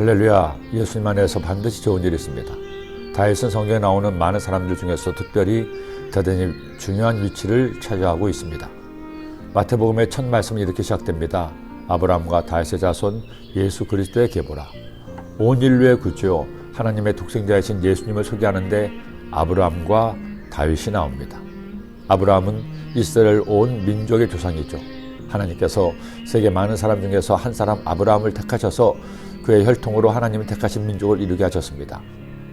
할렐루야, 예수님 안에서 반드시 좋은 일이 있습니다. 다윗은 성경에 나오는 많은 사람들 중에서 특별히 대단히 중요한 위치를 차지하고 있습니다. 마태복음의 첫 말씀은 이렇게 시작됩니다. 아브라함과 다윗의 자손 예수 그리스도의 계보라. 온 인류의 구주 하나님의 독생자이신 예수님을 소개하는데 아브라함과 다윗이 나옵니다. 아브라함은 이스라엘 온 민족의 조상이죠. 하나님께서 세계 많은 사람 중에서 한 사람 아브라함을 택하셔서 그의 혈통으로 하나님이 택하신 민족을 이루게 하셨습니다.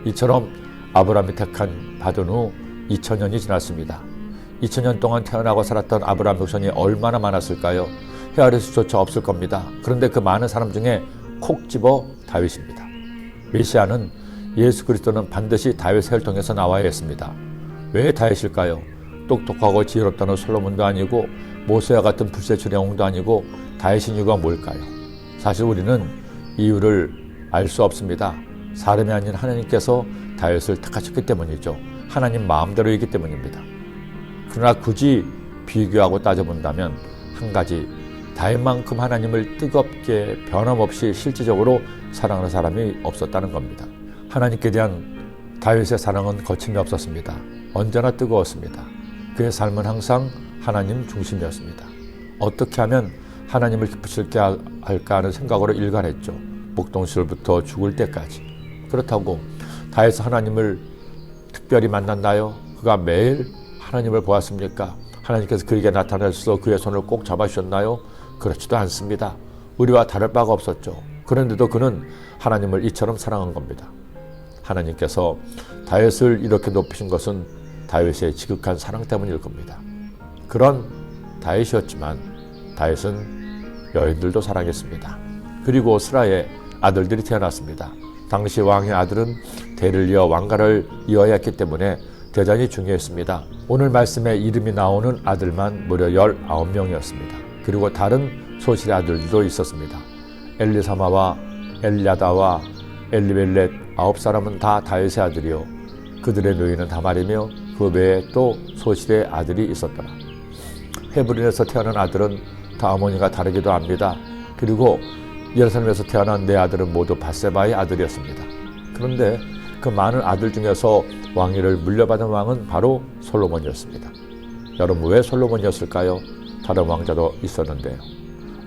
이처럼 아브라함이 택한 받은 후 2000년이 지났습니다. 2000년 동안 태어나고 살았던 아브라함 후손이 얼마나 많았을까요? 헤아릴 수조차 없을 겁니다. 그런데 그 많은 사람 중에 콕 집어 다윗입니다. 메시아는 예수 그리스도는 반드시 다윗의 혈통에서 나와야 했습니다. 왜 다윗일까요? 똑똑하고 지혜롭다는 솔로몬도 아니고 모세와 같은 불세출의 영웅도 아니고 다윗인 이유가 뭘까요? 사실 우리는 이유를 알 수 없습니다. 사람이 아닌 하나님께서 다윗을 택하셨기 때문이죠. 하나님 마음대로이기 때문입니다. 그러나 굳이 비교하고 따져본다면 한 가지, 다윗만큼 하나님을 뜨겁게 변함없이 실질적으로 사랑하는 사람이 없었다는 겁니다. 하나님께 대한 다윗의 사랑은 거침이 없었습니다. 언제나 뜨거웠습니다. 그의 삶은 항상 하나님 중심이었습니다. 어떻게 하면 하나님을 기쁘시게 할까 하는 생각으로 일관했죠. 목동시절부터 죽을 때까지. 그렇다고 다윗은 하나님을 특별히 만났나요? 그가 매일 하나님을 보았습니까? 하나님께서 그에게 나타나셔서 그의 손을 꼭 잡아주셨나요? 그렇지도 않습니다. 우리와 다를 바가 없었죠. 그런데도 그는 하나님을 이처럼 사랑한 겁니다. 하나님께서 다윗을 이렇게 높이신 것은 다윗의 지극한 사랑 때문일 겁니다. 그런 다윗이었지만 다윗은 여인들도 사랑했습니다. 그리고 스라의 아들들이 태어났습니다. 당시 왕의 아들은 대를 이어 왕가를 이어야 했기 때문에 대단히 중요했습니다. 오늘 말씀에 이름이 나오는 아들만 무려 19명이었습니다. 그리고 다른 소실의 아들들도 있었습니다. 엘리사마와 엘야다와 엘리벨렛 9사람은 다 다윗의 아들이요 그들의 묘인은 다말이며 그 외에 또 소실의 아들이 있었더라. 헤브론에서 태어난 아들은 다 어머니가 다르기도 합니다. 그리고 예루살렘에서 태어난 네 아들은 모두 밧세바의 아들이었습니다. 그런데 그 많은 아들 중에서 왕위를 물려받은 왕은 바로 솔로몬이었습니다. 여러분, 왜 솔로몬이었을까요? 다른 왕자도 있었는데요.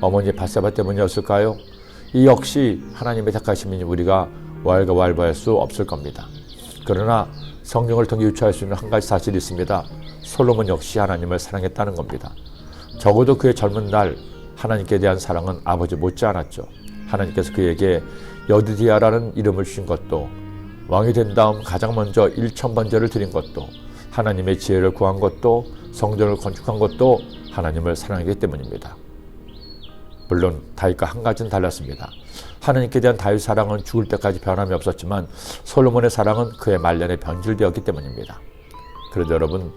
어머니 밧세바 때문이었을까요? 이 역시 하나님의 택하심이니 우리가 왈가왈부할 수 없을 겁니다. 그러나 성경을 통해 유추할 수 있는 한 가지 사실이 있습니다. 솔로몬 역시 하나님을 사랑했다는 겁니다. 적어도 그의 젊은 날 하나님께 대한 사랑은 아버지 못지않았죠. 하나님께서 그에게 여드디야라는 이름을 주신 것도, 왕이 된 다음 가장 먼저 1000번제를 드린 것도, 하나님의 지혜를 구한 것도, 성전을 건축한 것도 하나님을 사랑하기 때문입니다. 물론 다윗과 한 가지는 달랐습니다. 하나님께 대한 다윗 사랑은 죽을 때까지 변함이 없었지만 솔로몬의 사랑은 그의 말년에 변질되었기 때문입니다. 그런데 여러분,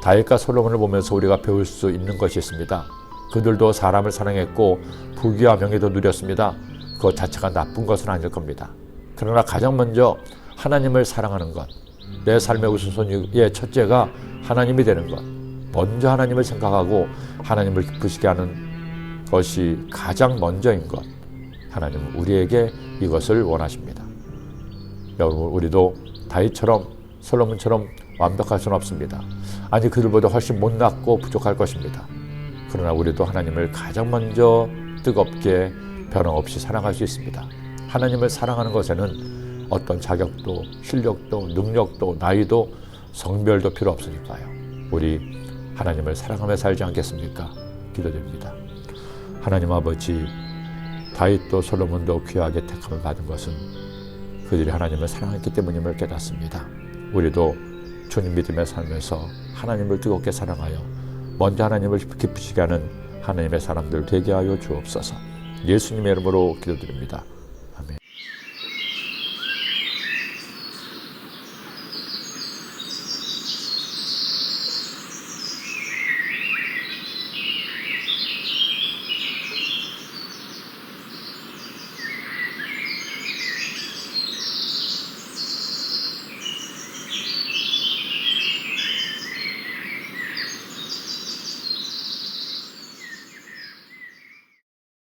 다윗과 솔로몬을 보면서 우리가 배울 수 있는 것이 있습니다. 그들도 사람을 사랑했고 부귀와 명예도 누렸습니다. 그것 자체가 나쁜 것은 아닐 겁니다. 그러나 가장 먼저 하나님을 사랑하는 것, 내 삶의 우선순위의 첫째가 하나님이 되는 것, 먼저 하나님을 생각하고 하나님을 기쁘시게 하는 것이 가장 먼저인 것, 하나님은 우리에게 이것을 원하십니다. 여러분, 우리도 다윗처럼 솔로몬처럼 완벽할 수는 없습니다. 아니, 그들보다 훨씬 못났고 부족할 것입니다. 그러나 우리도 하나님을 가장 먼저 뜨겁게 변함없이 사랑할 수 있습니다. 하나님을 사랑하는 것에는 어떤 자격도 실력도 능력도 나이도 성별도 필요 없으니까요. 우리 하나님을 사랑하며 살지 않겠습니까? 기도드립니다. 하나님 아버지, 다윗도 솔로몬도 귀하게 택함을 받은 것은 그들이 하나님을 사랑했기 때문임을 깨닫습니다. 우리도 주님 믿음의 삶에서 하나님을 뜨겁게 사랑하여 먼저 하나님을 기쁘시게 하는 하나님의 사람들 되게 하여 주옵소서. 예수님의 이름으로 기도드립니다.